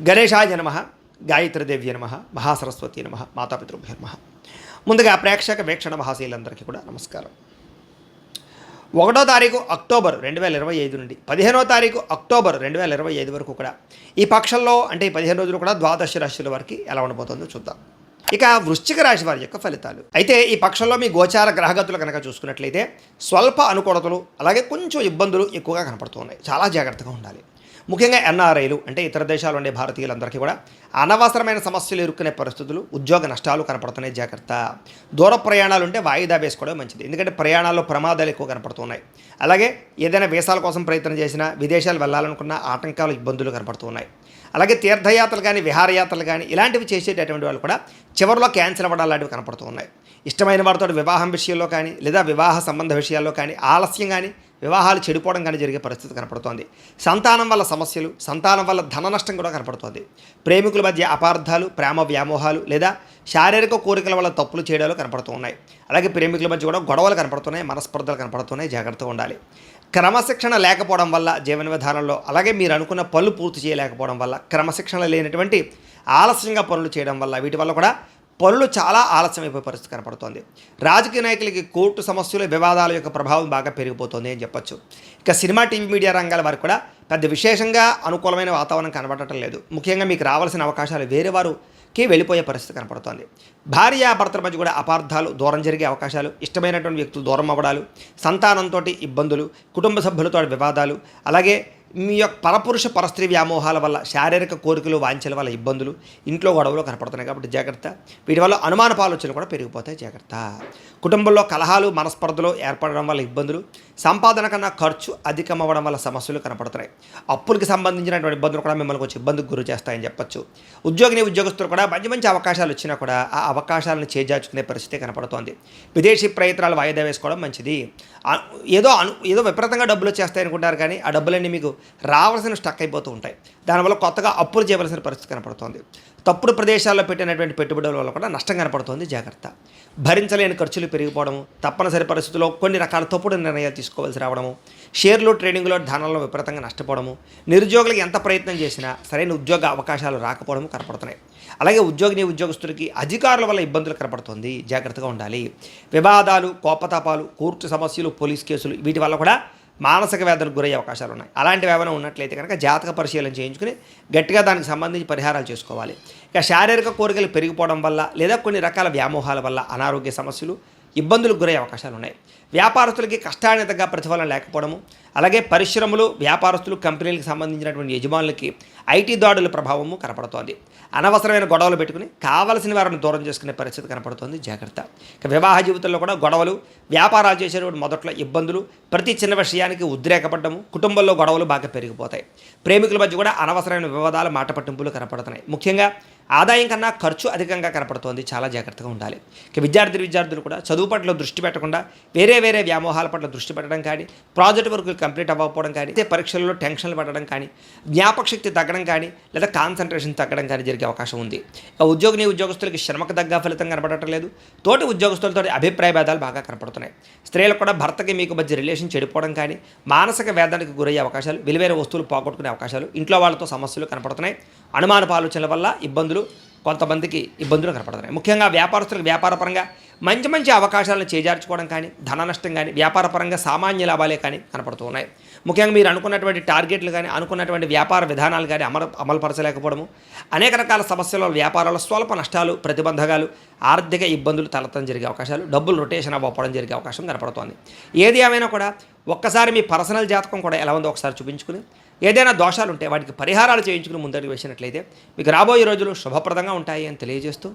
గణేశాయ నమః, గాయత్రీదేవ్య నమః, మహాసరస్వతి నమః, మాతాపితృభ్యో నమః. ముందుగా ప్రేక్షక వీక్షణ మహాశీలందరికీ కూడా నమస్కారం. 1వ తారీఖు అక్టోబర్ 2025 నుండి 15వ తారీఖు అక్టోబర్ 2025 వరకు కూడా ఈ పక్షంలో అంటే ఈ 15 రోజులు కూడా ద్వాదశ రాశుల వరకు ఎలా ఉండబోతుందో చూద్దాం. ఇక వృశ్చిక రాశి వారి యొక్క ఫలితాలు. అయితే ఈ పక్షంలో మీ గోచార గ్రహగతులు కనుక చూసుకున్నట్లయితే స్వల్ప అనుకూలతలు అలాగే కొంచెం ఇబ్బందులు ఎక్కువగా కనపడుతున్నాయి. చాలా జాగ్రత్తగా ఉండాలి. ముఖ్యంగా ఎన్ఆర్ఐలు అంటే ఇతర దేశాలు ఉండే భారతీయులందరికీ కూడా అనవసరమైన సమస్యలు ఎదుర్కొనే పరిస్థితులు, ఉద్యోగ నష్టాలు కనపడుతున్నాయి. జాగ్రత్త. దూర ప్రయాణాలు ఉంటే వాయిదా వేసుకోవడం మంచిది, ఎందుకంటే ప్రయాణాల్లో ప్రమాదాలు ఎక్కువ కనపడుతున్నాయి. అలాగే ఏదైనా వీసాల కోసం ప్రయత్నం చేసినా, విదేశాలు వెళ్ళాలనుకున్న ఆటంకాలు, ఇబ్బందులు కనపడుతున్నాయి. అలాగే తీర్థయాత్రలు కానీ, విహారయాత్రలు కానీ ఇలాంటివి చేసేటటువంటి వాళ్ళు కూడా చివరిలో క్యాన్సిల్ అవ్వడం లాంటివి కనపడుతున్నాయి. ఇష్టమైన వారితో వివాహం విషయంలో కానీ లేదా వివాహ సంబంధ విషయాల్లో కానీ ఆలస్యం కానీ, వివాహాలు చెడిపోవడం కానీ జరిగే పరిస్థితి కనపడుతోంది. సంతానం వల్ల సమస్యలు, సంతానం వల్ల ధన నష్టం కూడా కనపడుతోంది. ప్రేమికుల మధ్య అపార్థాలు, ప్రేమ వ్యామోహాలు లేదా శారీరక కోరికల వల్ల తప్పులు చేయడాలు కనపడుతూ ఉన్నాయి. అలాగే ప్రేమికుల మధ్య కూడా గొడవలు కనపడుతున్నాయి, మనస్పర్ధలు కనపడుతున్నాయి. జాగ్రత్తగా ఉండాలి. క్రమశిక్షణ లేకపోవడం వల్ల జీవన విధానంలో, అలాగే మీరు అనుకున్న పనులు పూర్తి చేయలేకపోవడం వల్ల, క్రమశిక్షణ లేనటువంటి ఆలస్యంగా పనులు చేయడం వల్ల, వీటి వల్ల కూడా పనులు చాలా ఆలస్యమైపోయే పరిస్థితి కనపడుతోంది. రాజకీయ నాయకులకి కోర్టు సమస్యలు, వివాదాల యొక్క ప్రభావం బాగా పెరిగిపోతుంది అని చెప్పొచ్చు. ఇక సినిమా, టీవీ, మీడియా రంగాల వారికి కూడా పెద్ద విశేషంగా అనుకూలమైన వాతావరణం కనబడటం లేదు. ముఖ్యంగా మీకు రావాల్సిన అవకాశాలు వేరే వారికి వెళ్ళిపోయే పరిస్థితి కనపడుతోంది. భార్యాభర్తల మధ్య కూడా అపార్థాలు, దూరం జరిగే అవకాశాలు, ఇష్టమైనటువంటి వ్యక్తులు దూరం అవ్వడాలు, సంతానంతో ఇబ్బందులు, కుటుంబ సభ్యులతో వివాదాలు, అలాగే మీ యొక్క పరపురుష పరస్త్రీ వ్యామోహాల వల్ల, శారీరక కోరికలు, వాంఛల వల్ల ఇబ్బందులు, ఇంట్లో గొడవలు కనపడుతున్నాయి. కాబట్టి జాగ్రత్త. వీటి వల్ల అనుమానపు ఆలోచనలు కూడా పెరిగిపోతాయి. జాగ్రత్త. కుటుంబంలో కలహాలు, మనస్పర్ధలు ఏర్పడడం వల్ల ఇబ్బందులు, సంపాదన కన్నా ఖర్చు అధికం అవ్వడం వల్ల సమస్యలు కనపడుతున్నాయి. అప్పులకి సంబంధించినటువంటి ఇబ్బందులు కూడా మిమ్మల్ని కొంచెం ఇబ్బందికి గురి చేస్తాయని చెప్పొచ్చు. ఉద్యోగస్తులు కూడా మంచి మంచి అవకాశాలు వచ్చినా కూడా ఆ అవకాశాలను చేజార్చుకునే పరిస్థితి కనపడుతోంది. విదేశీ ప్రయత్నాలు వాయిదా వేసుకోవడం మంచిది. ఏదో విపరీతంగా డబ్బులు వచ్చేస్తాయనుకుంటారు, కానీ ఆ డబ్బులన్నీ మీకు రావాల్సిన స్టక్ అయిపోతూ ఉంటాయి. దానివల్ల కొత్తగా అప్పులు చేయవలసిన పరిస్థితి కనపడుతోంది. తప్పుడు ప్రదేశాల్లో పెట్టినటువంటి పెట్టుబడుల వల్ల కూడా నష్టం కనపడుతోంది. జాగ్రత్త. భరించలేని ఖర్చులు పెరిగిపోవడము, తప్పనిసరి పరిస్థితుల్లో కొన్ని రకాల తప్పుడు నిర్ణయాలు తీసుకోవాల్సి రావడము, షేర్లు, ట్రేడింగ్లో ధనంలో విపరీతంగా నష్టపోవడము, నిరుద్యోగులకు ఎంత ప్రయత్నం చేసినా సరైన ఉద్యోగ అవకాశాలు రాకపోవడము కనపడుతున్నాయి. అలాగే ఉద్యోగస్తులకి అధికారుల వల్ల ఇబ్బందులు కనపడుతుంది. జాగ్రత్తగా ఉండాలి. వివాదాలు, కోపతాపాలు, కోర్టు సమస్యలు, పోలీస్ కేసులు వీటి వల్ల కూడా మానసిక వేదనకు గురయ్యే అవకాశాలు ఉన్నాయి. అలాంటివి ఏమైనా ఉన్నట్లయితే కనుక జాతక పరిశీలన చేయించుకుని గట్టిగా దానికి సంబంధించి పరిహారాలు చేసుకోవాలి. ఇక శారీరక కోరికలు పెరిగిపోవడం వల్ల లేదా కొన్ని రకాల వ్యామోహాల వల్ల అనారోగ్య సమస్యలు, ఇబ్బందులకు గురయ్యే అవకాశాలు ఉన్నాయి. వ్యాపారస్తులకి కష్టానితగా ప్రతిఫలం లేకపోవడము, అలాగే పరిశ్రమలు, వ్యాపారస్తులు, కంపెనీలకు సంబంధించినటువంటి యజమానులకి ఐటీ దాడుల ప్రభావము కనపడుతోంది. అనవసరమైన గొడవలు పెట్టుకుని కావలసిన వారిని దూరం చేసుకునే పరిస్థితి కనపడుతోంది. జాగ్రత్త. ఇక వివాహ జీవితంలో కూడా గొడవలు, వ్యాపారాలు చేసేటువంటి మొదట్లో ఇబ్బందులు, ప్రతి చిన్న విషయానికి ఉద్రేకపడ్డము, కుటుంబంలో గొడవలు బాగా పెరిగిపోతాయి. ప్రేమికుల మధ్య కూడా అనవసరమైన వివాదాలు, మాట పట్టింపులు కనపడుతున్నాయి. ముఖ్యంగా ఆదాయం కన్నా ఖర్చు అధికంగా కనపడుతోంది. చాలా జాగ్రత్తగా ఉండాలి. ఇక విద్యార్థులు కూడా చదువు పట్ల దృష్టి పెట్టకుండా వేరే వ్యామోహాల పట్ల దృష్టి పెట్టడం కానీ, ప్రాజెక్ట్ వర్కులు కంప్లీట్ అవ్వకపోవడం కానీ, పరీక్షల్లో టెన్షన్లు పడడం కానీ, జ్ఞాపకశక్తి తగ్గడం కానీ లేదా కాన్సన్ట్రేషన్ తగ్గడం కానీ జరిగే అవకాశం ఉంది. ఇక ఉద్యోగస్తులకి శ్రమకు తగ్గ ఫలితం కనపడటం లేదు. తోటి ఉద్యోగస్తులతో అభిప్రాయ భేదాలు బాగా కనపడుతున్నాయి. స్త్రీలకు కూడా భర్తకి మీకు మధ్య రిలేషన్ చెడిపోవడం కానీ, మానసిక వేదనకు గురయ్యే అవకాశాలు, విలువైన వస్తువులు పోగొట్టుకునే అవకాశాలు, ఇంట్లో వాళ్ళతో సమస్యలు కనపడుతున్నాయి. అనుమానపు ఆలోచనల వల్ల కొంతమందికి ఇబ్బందులు కనపడుతున్నాయి. ముఖ్యంగా వ్యాపారస్తులకు వ్యాపారపరంగా మంచి అవకాశాలను చేజార్చుకోవడం కానీ, ధన నష్టం కానీ, వ్యాపారపరంగా సామాన్య లాభాలే కానీ కనపడుతూ ఉన్నాయి. ముఖ్యంగా మీరు అనుకున్నటువంటి టార్గెట్లు కానీ, అనుకున్నటువంటి వ్యాపార విధానాలు కానీ అమలుపరచలేకపోవడము, అనేక రకాల సమస్యల వ్యాపారాల్లో స్వల్ప నష్టాలు, ప్రతిబంధకాలు, ఆర్థిక ఇబ్బందులు తలెత్తడం జరిగే అవకాశాలు, డబ్బులు రొటేషన్ అవ్వడం జరిగే అవకాశం కనపడుతోంది. ఏది ఏమైనా కూడా ఒక్కసారి మీ పర్సనల్ జాతకం కూడా ఎలా ఉందో ఒకసారి చూపించుకుని, ఏదైనా దోషాలు ఉంటే వాటికి పరిహారాలు చేయించుకుని ముందడుగు వేసినట్లయితే మీకు రాబోయే రోజులు శుభప్రదంగా ఉంటాయి అని తెలియజేస్తూ